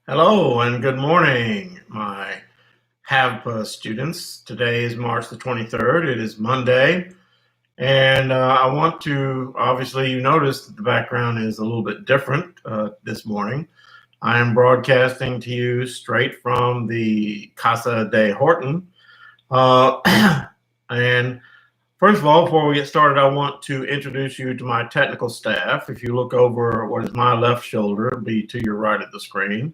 Hello and good morning, my HAVPA students. Today is March the 23rd. It is Monday. And I want to, obviously, you noticed that the background is a little bit different this morning. I am broadcasting to you straight from the Casa de Horton. And first of all, before we get started, I want to introduce you to my technical staff. If you look over what is my left shoulder, it'll be to your right of the screen.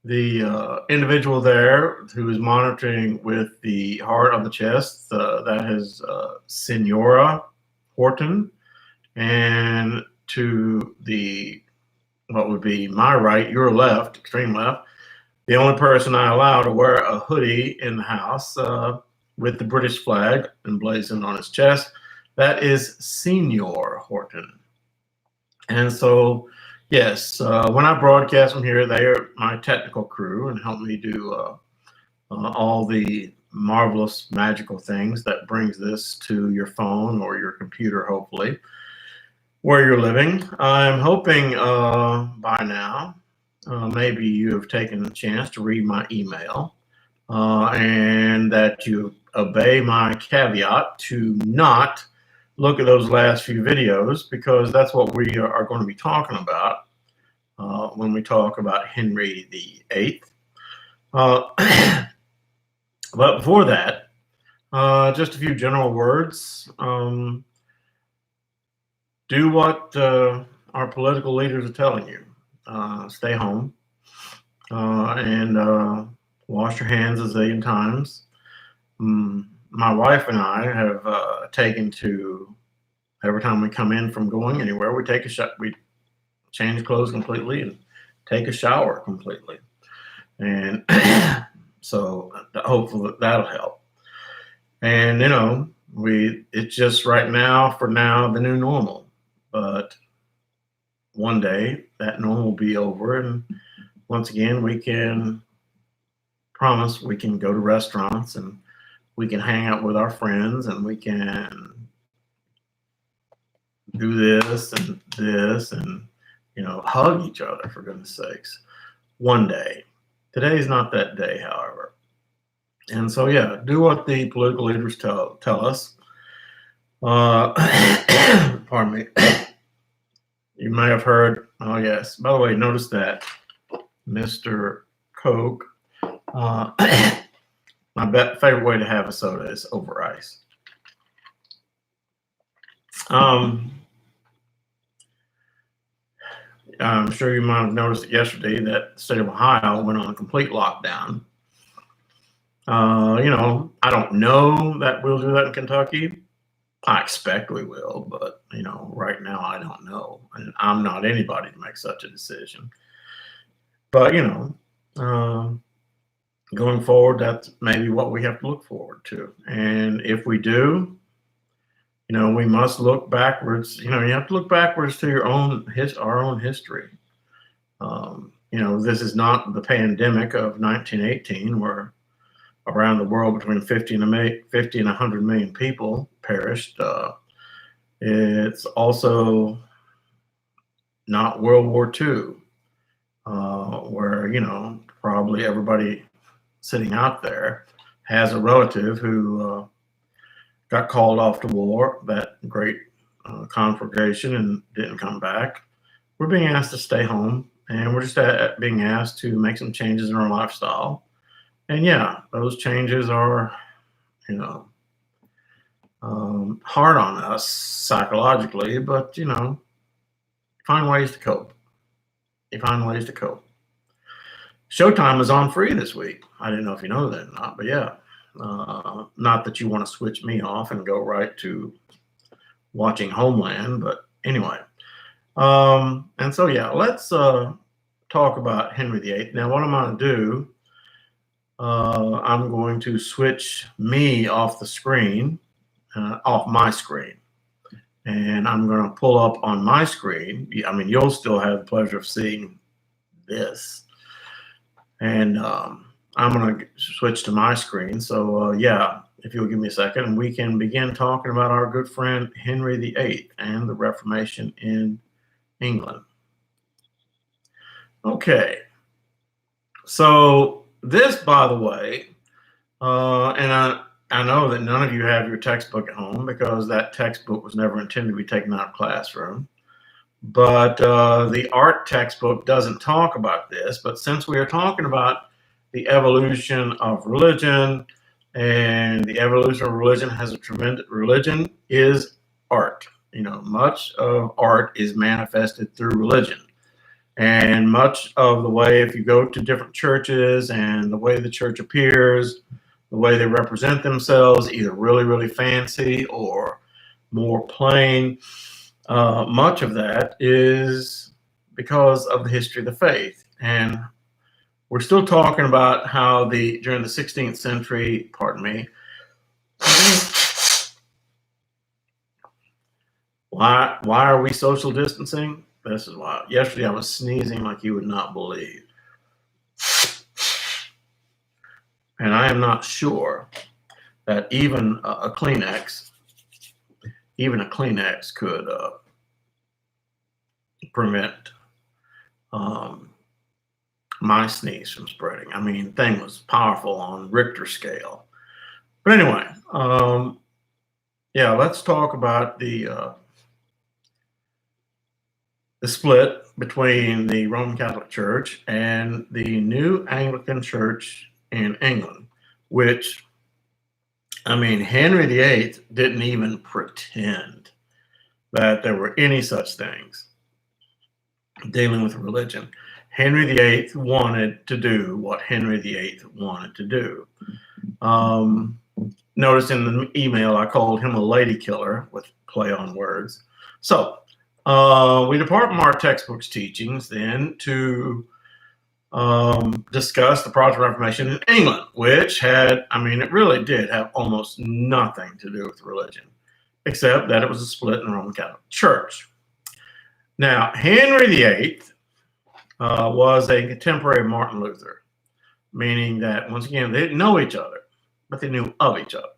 The individual there who is monitoring with the heart on the chest, that is Senora Horton. And to the, what would be my right, your left, extreme left, the only person I allow to wear a hoodie in the house with the British flag emblazoned on his chest, that is Senior Horton. And so, yes, when I broadcast from here, they are my technical crew and help me do all the marvelous, magical things that brings this to your phone or your computer, hopefully, where you're living. I'm hoping by now, maybe you have taken a chance to read my email and that you obey my caveat to not look at those last few videos, because that's what we are going to be talking about when we talk about Henry VIII. But before that, just a few general words. Do what our political leaders are telling you. Stay home and wash your hands a zillion times. My wife and I have taken to, every time we come in from going anywhere, we take a shot, we change clothes completely and take a shower completely. And so hopefully that'll help. And, you know, it's just right now, for now, the new normal. But one day that normal will be over. And once again, we can promise we can go to restaurants and we can hang out with our friends and we can do this and, you know, hug each other, for goodness sakes. One day. Today is not that day, however. And so, yeah, do what the political leaders tell us. Pardon me. You may have heard, oh yes, by the way, notice that Mr. Coke, my favorite way to have a soda is over ice. I'm sure you might have noticed yesterday that the state of Ohio went on a complete lockdown. You know, I don't know that we'll do that in Kentucky. I expect we will, but, you know, right now I don't know. And I'm not anybody to make such a decision. But, you know, going forward, that's maybe what we have to look forward to. And if we do, you know, we must look backwards. You know, you have to look backwards to our own history. You know, this is not the pandemic of 1918, where around the world between 50 and 100 million people perished. It's also not World War II, where, you know, probably everybody sitting out there has a relative who got called off to war, that great conflagration, and didn't come back. We're being asked to stay home, and we're just being asked to make some changes in our lifestyle. And yeah, those changes are, you know, hard on us psychologically, but, you know, find ways to cope. You find ways to cope. Showtime is on free this week. I didn't know if you know that or not, but yeah. Not that you want to switch me off and go right to watching Homeland, but anyway. And so, yeah, let's talk about Henry VIII. Now, what I'm going to do, I'm going to switch me off the screen, off my screen. And I'm going to pull up on my screen. I mean, you'll still have the pleasure of seeing this. And I'm going to switch to my screen. So, yeah, if you'll give me a second, and we can begin talking about our good friend Henry VIII and the Reformation in England. Okay. So this, by the way, and I know that none of you have your textbook at home because that textbook was never intended to be taken out of classroom. But the art textbook doesn't talk about this. But since we are talking about the evolution of religion, and the evolution of religion has a tremendous, religion is art. You know, much of art is manifested through religion. And much of the way, if you go to different churches and the way the church appears, the way they represent themselves, either really, really fancy or more plain, much of that is because of the history of the faith. And we're still talking about how during the 16th century, pardon me, why are we social distancing? This is why. Yesterday I was sneezing like you would not believe. And I am not sure that even a Kleenex could prevent my sneeze from spreading. I mean, thing was powerful on Richter scale. But anyway, yeah, let's talk about the split between the Roman Catholic Church and the new Anglican Church in England, which, I mean, Henry VIII didn't even pretend that there were any such things dealing with religion. Henry VIII wanted to do what Henry VIII wanted to do. Notice in the email I called him a lady killer with play on words. So we depart from our textbook's teachings then to discuss the Protestant Reformation in England, which had, I mean, it really did have almost nothing to do with religion, except that it was a split in the Roman Catholic Church. Now, Henry VIII was a contemporary of Martin Luther, meaning that, once again, they didn't know each other, but they knew of each other.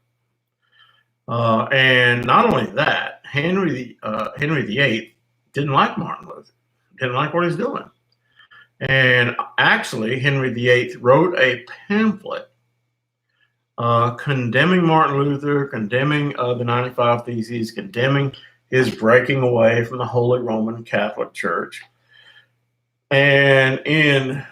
And not only that, Henry VIII didn't like Martin Luther, didn't like what he's doing. And actually, Henry VIII wrote a pamphlet condemning Martin Luther, condemning the 95 Theses, condemning his breaking away from the Holy Roman Catholic Church. And in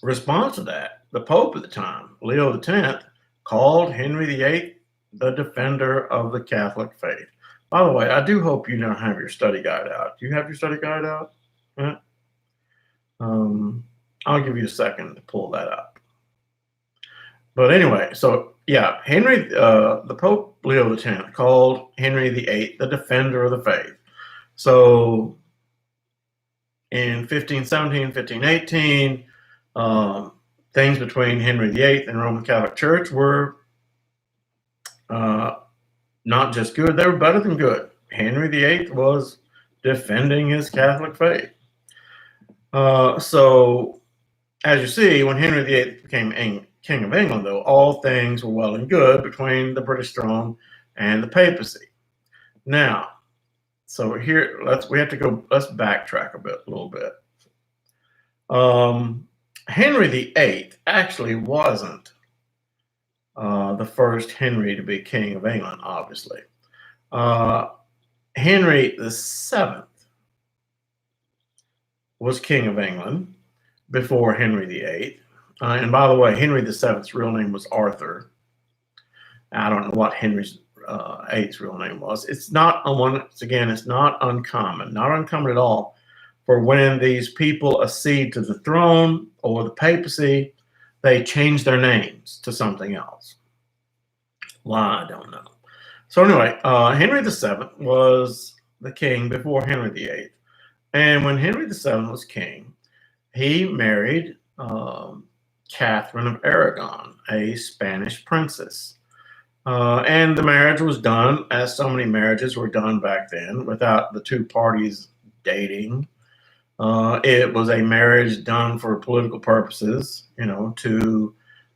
response to that, the Pope at the time, Leo X, called Henry VIII the defender of the Catholic faith. By the way, I do hope you don't have your study guide out. Do you have your study guide out? Yeah. I'll give you a second to pull that up. But anyway, so yeah, the Pope Leo X called Henry VIII the defender of the faith. So in 1517, 1518, things between Henry VIII and the Roman Catholic Church were not just good, they were better than good. Henry VIII was defending his Catholic faith. So, as you see, when Henry VIII became King of England, though, all things were well and good between the British throne and the papacy. Now, so here, let's backtrack a little bit. Henry VIII actually wasn't the first Henry to be King of England, obviously. Henry VII was King of England before Henry VIII. And by the way, Henry VII's real name was Arthur. I don't know what Henry VIII's real name was. It's not uncommon, not uncommon at all, for when these people accede to the throne or the papacy, they change their names to something else. Why, I don't know. So anyway, Henry VII was the king before Henry VIII. And when Henry VII was king, he married Catherine of Aragon, a Spanish princess. And the marriage was done, as so many marriages were done back then, without the two parties dating. It was a marriage done for political purposes, to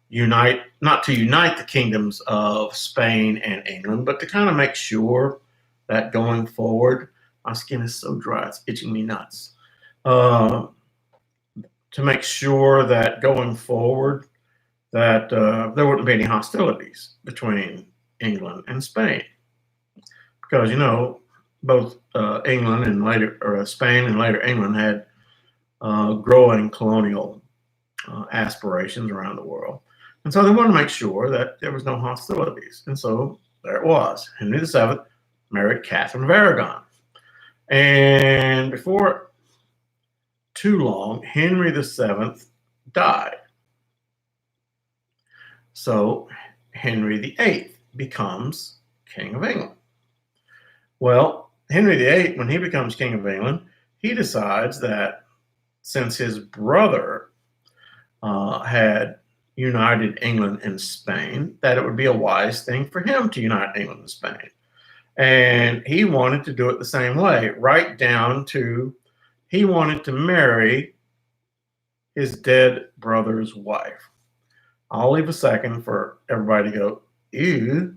unite, not to unite the kingdoms of Spain and England, but to kind of make sure that going forward, my skin is so dry, it's itching me nuts. uh, to make sure that going forward that there wouldn't be any hostilities between England and Spain, because both England and later or Spain and later England had growing colonial aspirations around the world, and so they wanted to make sure that there was no hostilities. And so there it was. Henry VII married Catherine of Aragon, and before too long, Henry VII died. So Henry VIII becomes King of England. Well, Henry VIII, when he becomes King of England, he decides that since his brother had united England and Spain, that it would be a wise thing for him to unite England and Spain. And he wanted to do it the same way, right down to he wanted to marry his dead brother's wife. I'll leave a second for everybody to go, ew.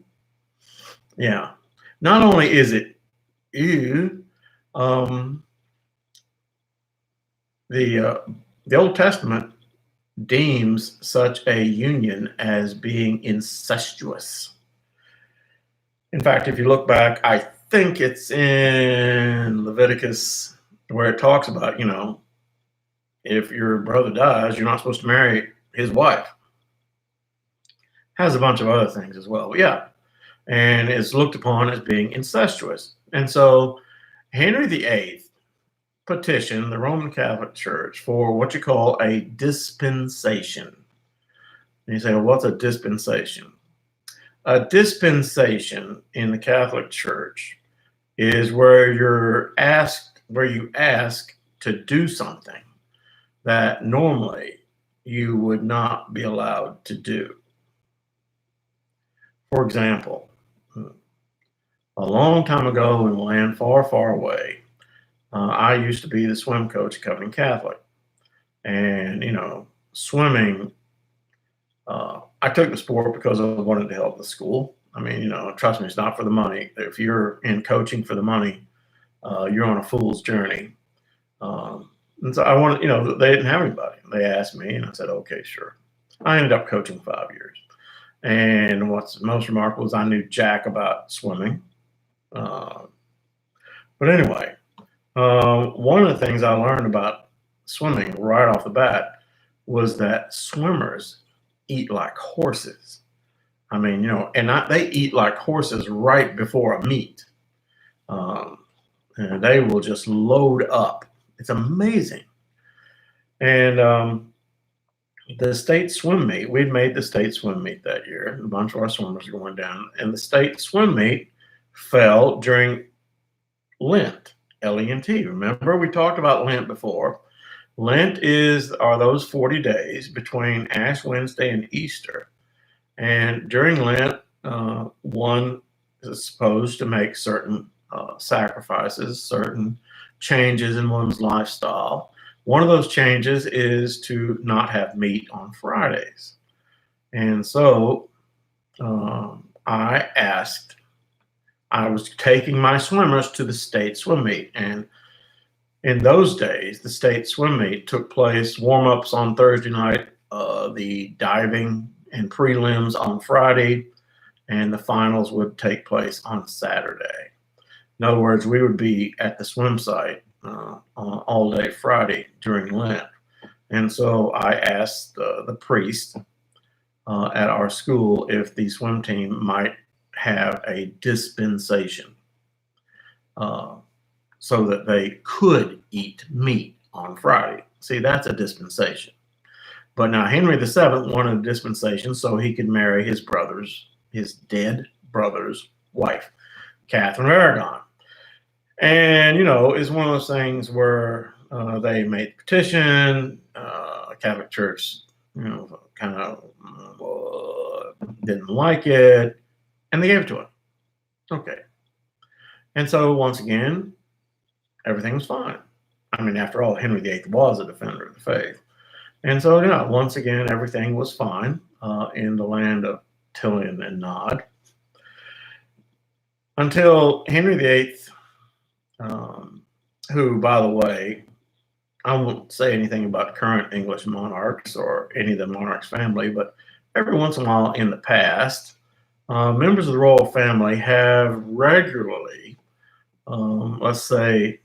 Yeah. Not only is it ew, the Old Testament deems such a union as being incestuous. In fact, if you look back, I think it's in Leviticus where it talks about, if your brother dies, you're not supposed to marry his wife. Has a bunch of other things as well. But yeah. And is looked upon as being incestuous. And so Henry VIII petitioned the Roman Catholic Church for what you call a dispensation. And you say, well, what's a dispensation? A dispensation in the Catholic Church is where you ask to do something that normally you would not be allowed to do. For example, a long time ago in a land far, far away, I used to be the swim coach at Covenant Catholic. And, swimming, I took the sport because I wanted to help the school. I mean, trust me, it's not for the money. If you're in coaching for the money, you're on a fool's journey. And so I wanted, they didn't have anybody. They asked me, and I said, okay, sure. I ended up coaching 5 years. And what's most remarkable is I knew jack about swimming. But anyway, one of the things I learned about swimming right off the bat was that swimmers eat like horses. I mean, they eat like horses right before a meet. And they will just load up. It's amazing. And the state swim meet, we'd made the state swim meet that year. A bunch of our swimmers were going down. And the state swim meet fell during Lent, L-E-N-T. Remember, we talked about Lent before. Lent are those 40 days between Ash Wednesday and Easter. And during Lent, one is supposed to make certain sacrifices, certain changes in one's lifestyle. One of those changes is to not have meat on Fridays. And so I was taking my swimmers to the state swim meet. And in those days, the state swim meet took place, warm-ups on Thursday night, the diving and prelims on Friday, and the finals would take place on Saturday. In other words, we would be at the swim site all day Friday during Lent. And so I asked the priest at our school if the swim team might have a dispensation so that they could eat meat on Friday. See, that's a dispensation. But now Henry VII wanted a dispensation so he could marry his dead brother's wife, Catherine of Aragon. And, it's one of those things where they made the petition, Catholic Church, kind of didn't like it, and they gave it to him. Okay. And so once again, everything was fine. I mean, after all, Henry VIII was a defender of the faith. And so, once again, everything was fine in the land of Tilion and Nod. Until Henry VIII, who, by the way, I won't say anything about current English monarchs or any of the monarchs family, but every once in a while in the past, members of the royal family have regularly, let's say,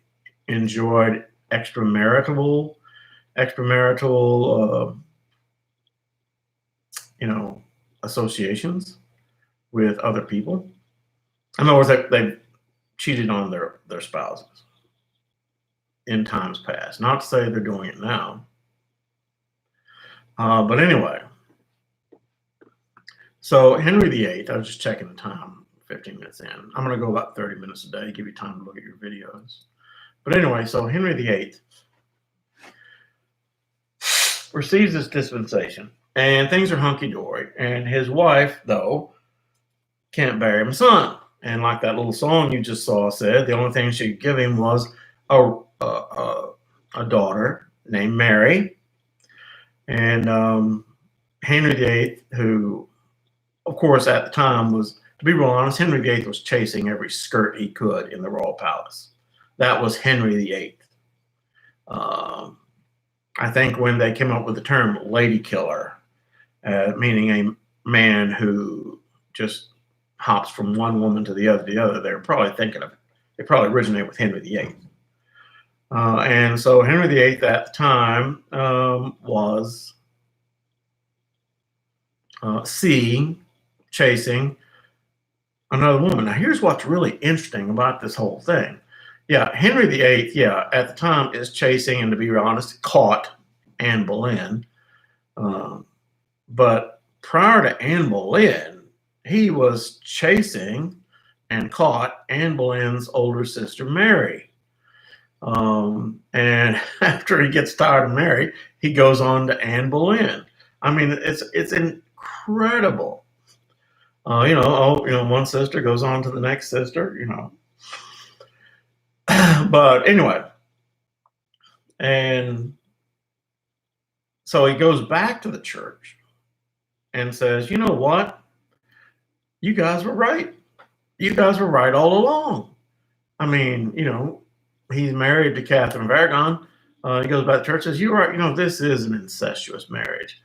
enjoyed extramarital, uh, associations with other people. In other words, they've cheated on their spouses in times past. Not to say they're doing it now. But anyway, so Henry VIII, I was just checking the time, 15 minutes in. I'm going to go about 30 minutes a day, give you time to look at your videos. But anyway, so Henry VIII receives this dispensation, and things are hunky-dory. And his wife, though, can't bear him a son. And like that little song you just saw said, the only thing she could give him was a daughter named Mary. And Henry VIII, who, of course, at the time was, to be real honest, Henry VIII was chasing every skirt he could in the royal palace. That was Henry VIII. I think when they came up with the term lady killer, meaning a man who just hops from one woman to the other, they're probably thinking of it. It probably originated with Henry VIII. And so Henry VIII at the time was chasing another woman. Now, here's what's really interesting about this whole thing. Yeah, Henry VIII, at the time is chasing, and to be honest, caught Anne Boleyn. But prior to Anne Boleyn, he was chasing and caught Anne Boleyn's older sister, Mary. And after he gets tired of Mary, he goes on to Anne Boleyn. I mean, it's incredible. One sister goes on to the next sister, But anyway, and so he goes back to the church and says, you know what? You guys were right. You guys were right all along. I mean, he's married to Catherine of Aragon. He goes back to church and says, you're right. This is an incestuous marriage.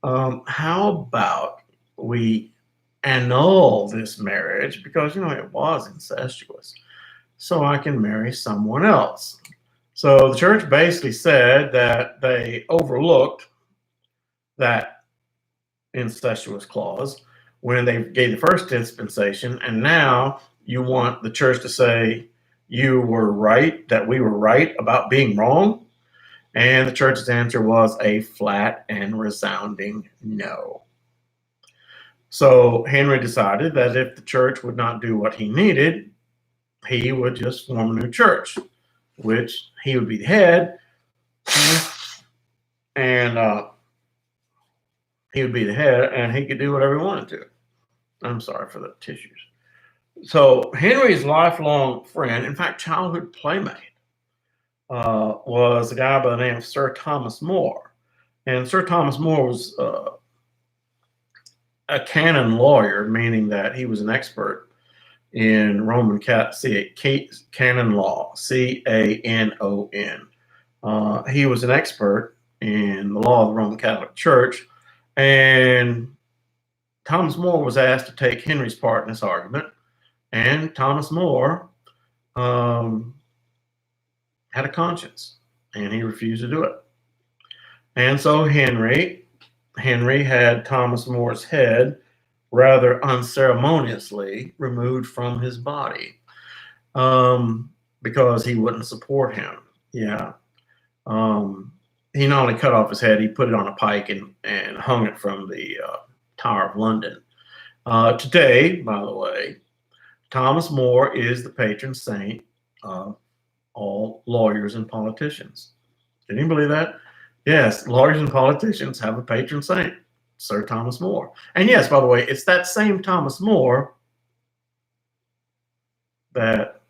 How about we annul this marriage because, it was incestuous, so I can marry someone else. So the church basically said that they overlooked that incestuous clause when they gave the first dispensation, and now you want the church to say you were right, that we were right about being wrong? And the church's answer was a flat and resounding no. So Henry decided that if the church would not do what he needed, he would just form a new church, which he would be the head, and he could do whatever he wanted to. I'm sorry for the tissues. So Henry's lifelong friend, in fact, childhood playmate, was a guy by the name of Sir Thomas More. And Sir Thomas More was a canon lawyer, meaning that he was an expert in Roman canon law, C-A-N-O-N. He was an expert in the law of the Roman Catholic Church, and Thomas More was asked to take Henry's part in this argument, and Thomas More had a conscience, and he refused to do it. And so Henry had Thomas More's head rather unceremoniously removed from his body because he wouldn't support him. Yeah. He not only cut off his head, he put it on a pike and hung it from the Tower of London. Today, by the way, Thomas More is the patron saint of all lawyers and politicians. Can you believe that? Yes, lawyers and politicians have a patron saint, Sir Thomas More. And yes, by the way, it's that same Thomas More that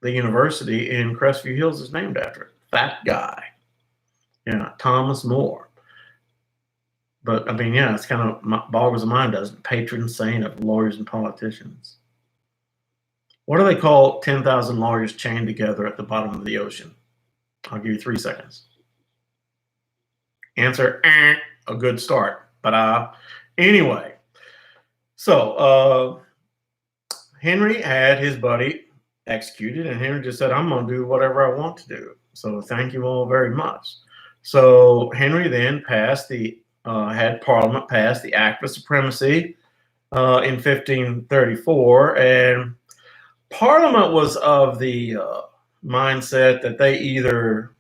the university in Crestview Hills is named after. That guy. Yeah, Thomas More. But I mean, yeah, it's kind of boggles the mind, doesn't it? Patron saint of lawyers and politicians. What do they call 10,000 lawyers chained together at the bottom of the ocean? I'll give you 3 seconds. Answer, a good start. But anyway, so Henry had his buddy executed, and Henry just said, I'm going to do whatever I want to do. So thank you all very much. So Henry then had Parliament pass the Act of Supremacy in 1534, and Parliament was of the mindset that they either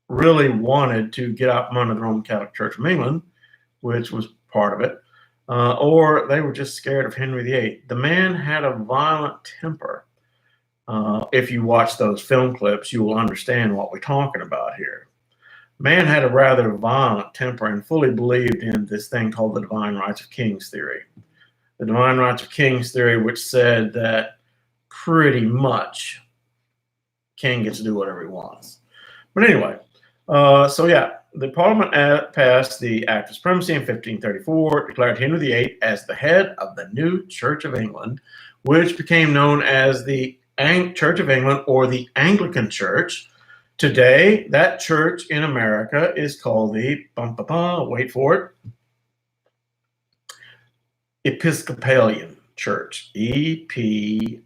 really wanted to get out from under the Roman Catholic Church of England, which was part of it, or they were just scared of Henry VIII. The man had a violent temper. If you watch those film clips, you will understand what we're talking about here. Man had a rather violent temper and fully believed in this thing called the divine rights of kings theory. The divine rights of kings theory, which said that pretty much king gets to do whatever he wants. But anyway, so yeah, the Parliament passed the Act of Supremacy in 1534, declared Henry VIII as the head of the new Church of England, which became known as the Church of England or the Anglican Church. Today, that church in America is called the, wait for it, Episcopalian Church. Episcopalian.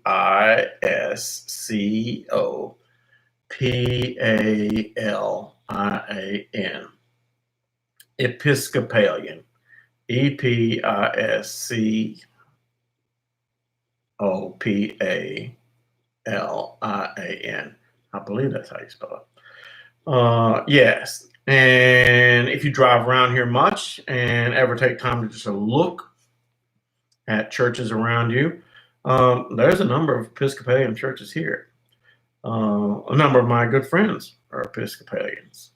Episcopalian. Episcopalian. I believe that's how you spell it. Yes. And if you drive around here much and ever take time to just look at churches around you, there's a number of Episcopalian churches here. A number of my good friends are Episcopalians.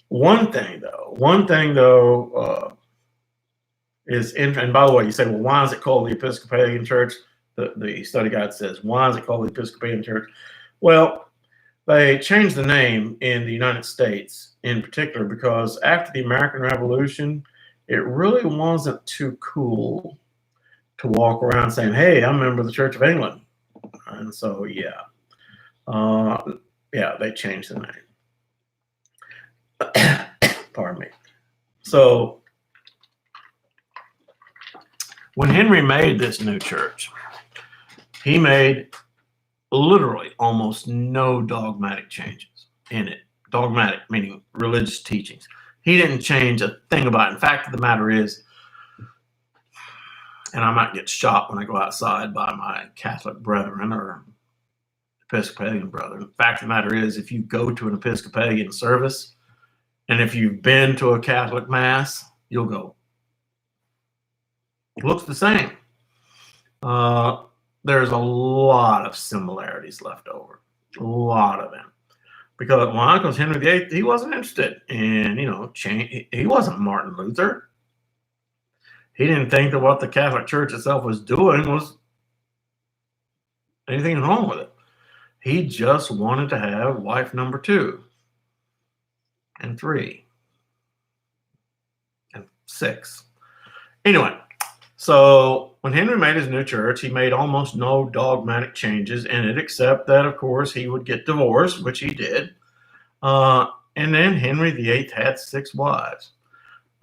One thing though, is, and by the way, you say, well, why is it called the Episcopalian Church? The study guide says, why is it called the Episcopalian Church? Well, they changed the name in the United States in particular because after the American Revolution, it really wasn't too cool to walk around saying, hey, I'm a member of the Church of England. And so, yeah, they changed the name. Pardon me. So when Henry made this new church, he made literally almost no dogmatic changes in it. Dogmatic meaning religious teachings. He didn't change a thing about it. In fact, the matter is, and I might get shot when I go outside by my Catholic brethren or Episcopalian brethren. The fact of the matter is, if you go to an Episcopalian service, and if you've been to a Catholic Mass, you'll go, it looks the same. There's a lot of similarities left over, a lot of them. Because why? Because Henry VIII, he wasn't interested in, change. He wasn't Martin Luther. He didn't think that what the Catholic Church itself was doing was anything wrong with it. He just wanted to have wife number 2 and 3 and 6. Anyway, so when Henry made his new church, he made almost no dogmatic changes in it, except that, of course, he would get divorced, which he did. And then Henry VIII had 6 wives.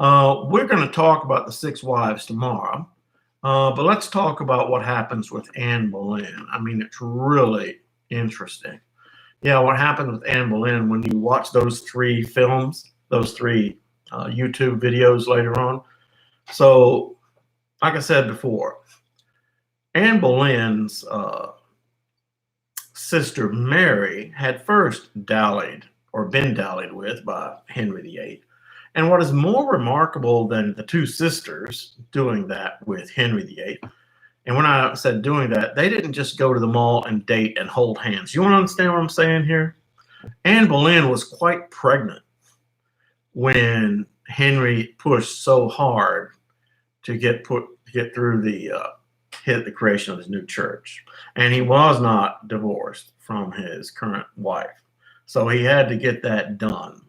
We're going to talk about the 6 wives tomorrow, but let's talk about what happens with Anne Boleyn. I mean, it's really interesting. Yeah, what happened with Anne Boleyn when you watch those 3 films, those 3 YouTube videos later on. So, like I said before, Anne Boleyn's sister Mary had first dallied or been dallied with by Henry VIII. And what is more remarkable than the 2 sisters doing that with Henry VIII, and when I said doing that, they didn't just go to the mall and date and hold hands. You want to understand what I'm saying here? Anne Boleyn was quite pregnant when Henry pushed so hard to get through the creation of his new church. And he was not divorced from his current wife. So he had to get that done.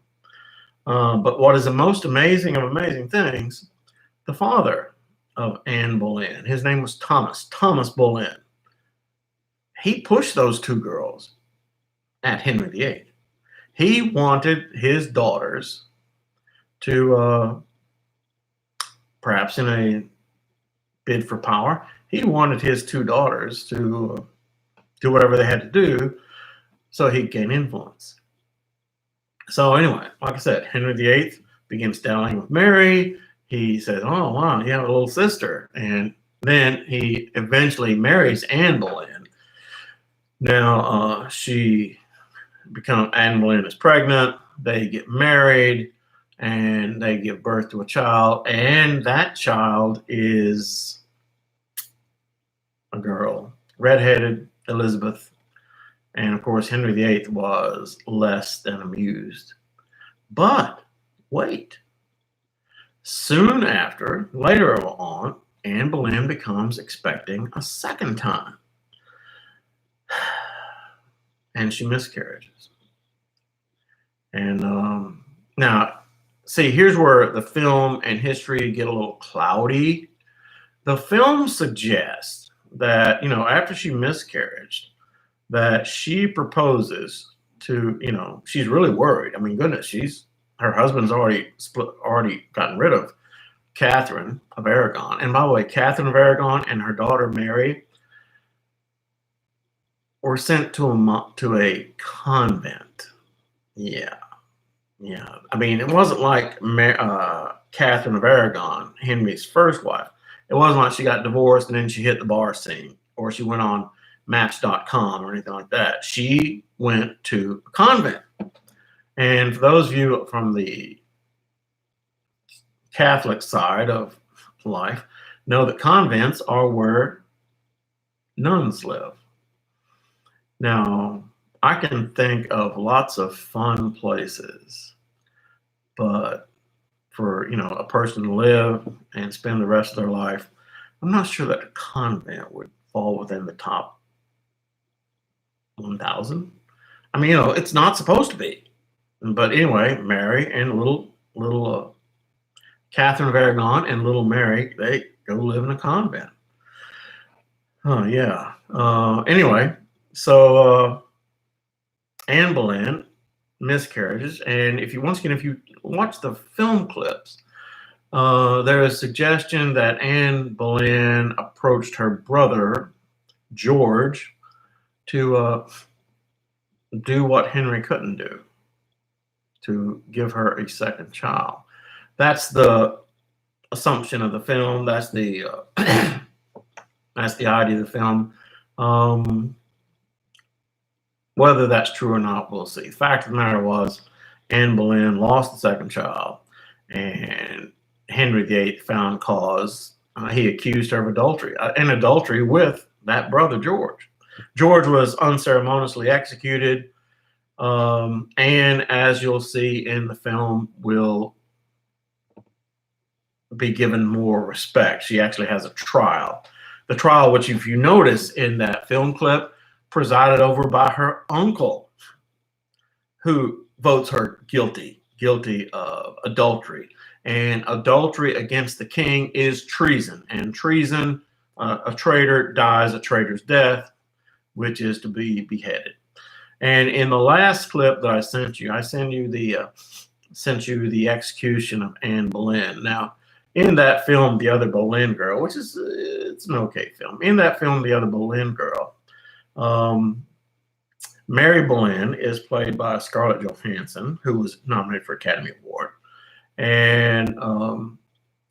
But what is the most amazing of amazing things, the father of Anne Boleyn, his name was Thomas Boleyn. He pushed those 2 girls at Henry VIII. He wanted his daughters to, perhaps in a bid for power, he wanted his two daughters to do whatever they had to do so he'd gain influence. So anyway, like I said, Henry VIII begins dallying with Mary. He says, oh, wow, you have a little sister. And then he eventually marries Anne Boleyn. Now, Anne Boleyn is pregnant. They get married and they give birth to a child. And that child is a girl, redheaded Elizabeth. And of course, Henry VIII was less than amused. But wait, soon after, later on, Anne Boleyn becomes expecting a second time. And she miscarriages. And now, see, here's where the film and history get a little cloudy. The film suggests that, after she miscarried, that she proposes to, she's really worried. I mean, goodness, her husband's already gotten rid of Catherine of Aragon. And by the way, Catherine of Aragon and her daughter Mary were sent to a convent. Yeah. I mean, it wasn't like Catherine of Aragon, Henry's first wife. It wasn't like she got divorced and then she hit the bar scene, or she went on Maps.com or anything like that. She went to a convent. And for those of you from the Catholic side of life, know that convents are where nuns live. Now, I can think of lots of fun places, but for, a person to live and spend the rest of their life, I'm not sure that a convent would fall within the top 1,000. I mean, it's not supposed to be. But anyway, Mary and little Catherine of Aragon and little Mary, they go live in a convent. Oh, yeah. Anyway, so Anne Boleyn miscarriages. And if you watch the film clips, there is suggestion that Anne Boleyn approached her brother, George, to do what Henry couldn't do, to give her a second child. That's the assumption of the film. That's the that's the idea of the film. Whether that's true or not, we'll see. The fact of the matter was, Anne Boleyn lost the second child, and Henry VIII found cause. He accused her of adultery, with that brother, George. George was unceremoniously executed, and as you'll see in the film, will be given more respect. She actually has a trial. The trial, which if you notice in that film clip, presided over by her uncle, who votes her guilty of adultery. And adultery against the king is treason. And treason, a traitor dies a traitor's death, which is to be beheaded. And in the last clip that I sent you, sent you the execution of Anne Boleyn. Now, in that film, The Other Boleyn Girl, which is it's an okay film. In that film, The Other Boleyn Girl, Mary Boleyn is played by Scarlett Johansson, who was nominated for Academy Award, and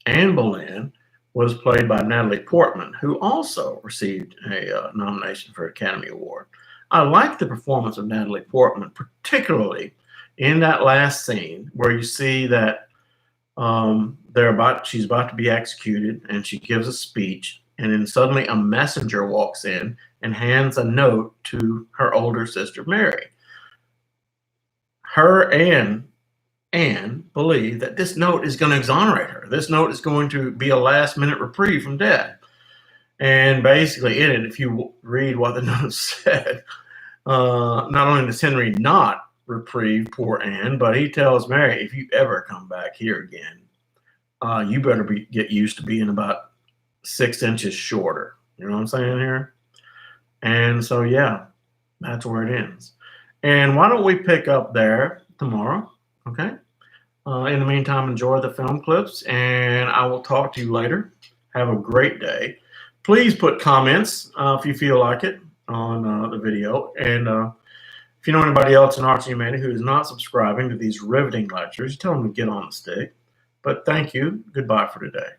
Anne Boleyn was played by Natalie Portman, who also received a nomination for Academy Award. I like the performance of Natalie Portman, particularly in that last scene where you see that she's about to be executed, and she gives a speech, and then suddenly a messenger walks in and hands a note to her older sister Mary. Her and Anne believe that this note is going to exonerate her. This note is going to be a last-minute reprieve from death. And basically in it, if you read what the note said, not only does Henry not reprieve poor Anne, but he tells Mary, if you ever come back here again, you better get used to being about 6 inches shorter. You know what I'm saying here? And so, yeah, that's where it ends. And why don't we pick up there tomorrow? Okay. In the meantime, enjoy the film clips, and I will talk to you later. Have a great day. Please put comments if you feel like it on the video. And if you know anybody else in Arts and Humanity who is not subscribing to these riveting lectures, tell them to get on the stick. But thank you. Goodbye for today.